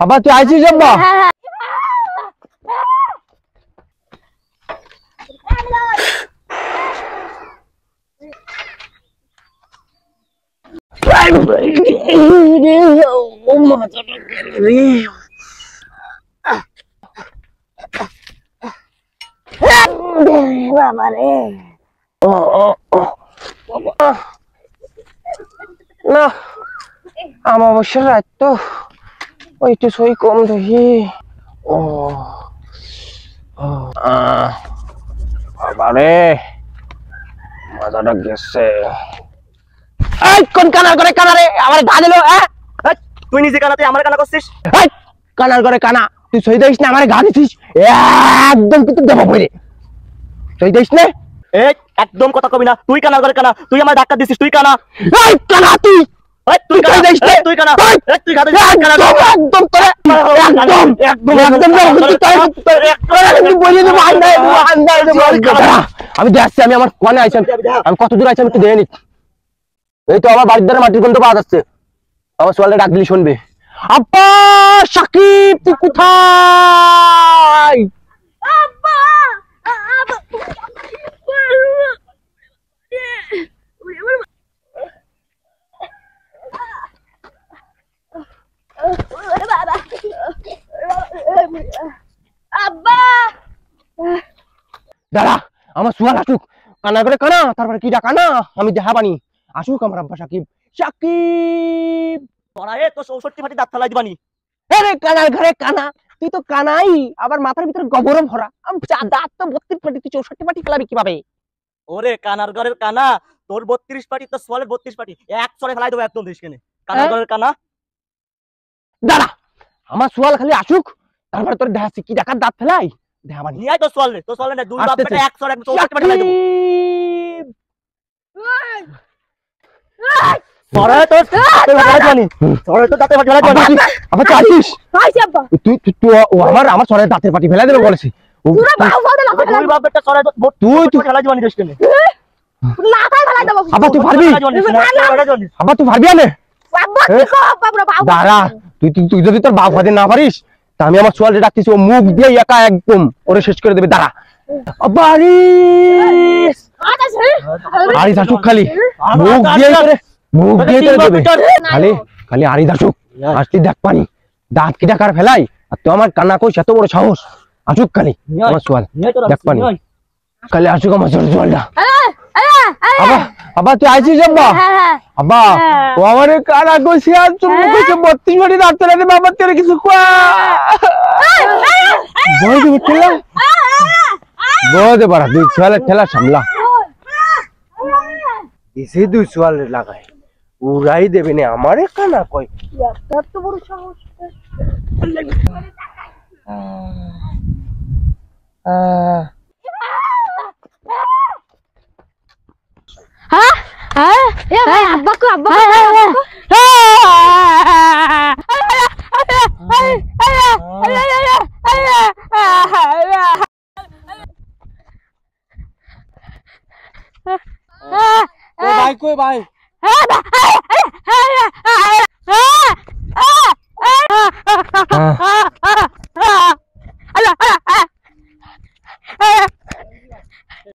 আবার তুই আইছিস আব্বা? বাবা রে না অমাবস্যার রাত তো ওইটু সই কম দেখি। ও বাবারে মাথাটা গেছে। কোন কানার করে কানা রে আমার গা দিল? তুই নিজে কানাতে আমার কানা করছিস? কানার করে কানা তুই সই দিস না আমার গা দিছিস একদম কিন্তু দেবো বলে সই দিস না। একদম কথা কবি না, তুই কানার করে কানা, তুই আমার ডাক্তার দিছিস, তুই কানা। কানা তুই তুই কানা দিস না, তুই কানা, তুই কানা দিস কানা একদম তোরে একদম একদম একদম বলে দেব আন্দাজ দেব। আমি দেখছি আমি আমার কোণে আইছি, আমি কত দূর আইছি আমি একটু দেখে নি। এই তো আমার বাড়ির ধারে মাটির গন্ধ পাওয়া যাচ্ছে। আমার সোয়ালটা ডাক দিলি শুনবে। আব্বা সাকিব তুই কোথায়? আব্বা আব্বা দাঁড়া আমার সোয়াল আসুক, কানা করে কানা তারপরে কি ডাকা না আমি দেখা পানি। আসুক আমার আব্বা সাকিব। সাকিব পড়ায়ে তো 64 ফাটি দাঁত ফেলাই দিবানি। আরে কানার ঘরে কানা তুই তো কানাই, আবার মাথার ভিতরে গোবরও ভরা। দাঁত তো 32 পাটি, তুই 64 পাটি ফেলাবি কিভাবে? ওরে কানার ঘরের কানা, তোর 32 পাটি তো সোয়ালের 32 পাটি এক চড়ে ফেলাই দেবো একদম। দেশকেনে কানার ঘরের কানা। দাঁড়া আমার সোয়াল খালি আসুক তারপরে তোর দেখাচ্ছি কি ডাকার দাঁত ফেলাই দেখা পানি। নিয়ে আয় তো সোয়াল রে, তো সোয়াল না দুই বাপ বেটা এক চড়ে একদম 64 পাটি ফেলাই দেবো। পড়ায়ে তো দাঁতে ফেলাই দিবানি, পড়ায়ে তো দাঁতে ফেলাই দিবানি। আবার তুই আসিস? আইছি আব্বা তুই তুই ও আমার সরের দাঁতের পাটি ফেলাই দেবে বলেছি। পুরো বাউ বাউ দিলা দুই বাপ বেটা চড়ে তুই ফেলাই দিবানি দেশকেনে। মাথায় ফেলাই দেব। আবার তুই পারবি? আবার তুই পারবি না? আব্বা কি কো আব্বা পুরো বাউ। দাঁড়া তুই তুই যদি তোর বাপ হাতে না পারিস তা আমি আমার সোয়ালটা ডাকতেছি, ও মুখ দিয়ে একা একদম ওরে শেষ করে দেবে। দাঁড়া আরিস আরিস আসুক খালি মুখ দিয়ে করে মুখ দিয়ে দেবে খালি খালি আরিস আসুক। আসতে দেখ পানি দাঁত কি ডাকার ফেলাই আর তুই আমার কান্না কইস এত বড় সাহস। আসুক খালি আমার সোয়াল দেখ পানি খালি আসুক আমার সোয়ালটা। আবা আবা তুই আইছিস আব্বা? আব্বা ও আমারে কানা কইছে আর চুম্মু কইছে 32 বাটি দাঁত ফেলাতে বাবা তেরে কিছু কয়া বই দে ঠেলা বই দে বাড়া দুই সোয়ালের ঠেলা সামলা এসে দুই সোয়ালের লাগায় উড়াই দেবে না আমারে কানা কই এত বড় সাহস। হ্যাঁ হ্যাঁ এ ভাই আব্বা কো আব্বা ভাই কই ভাই?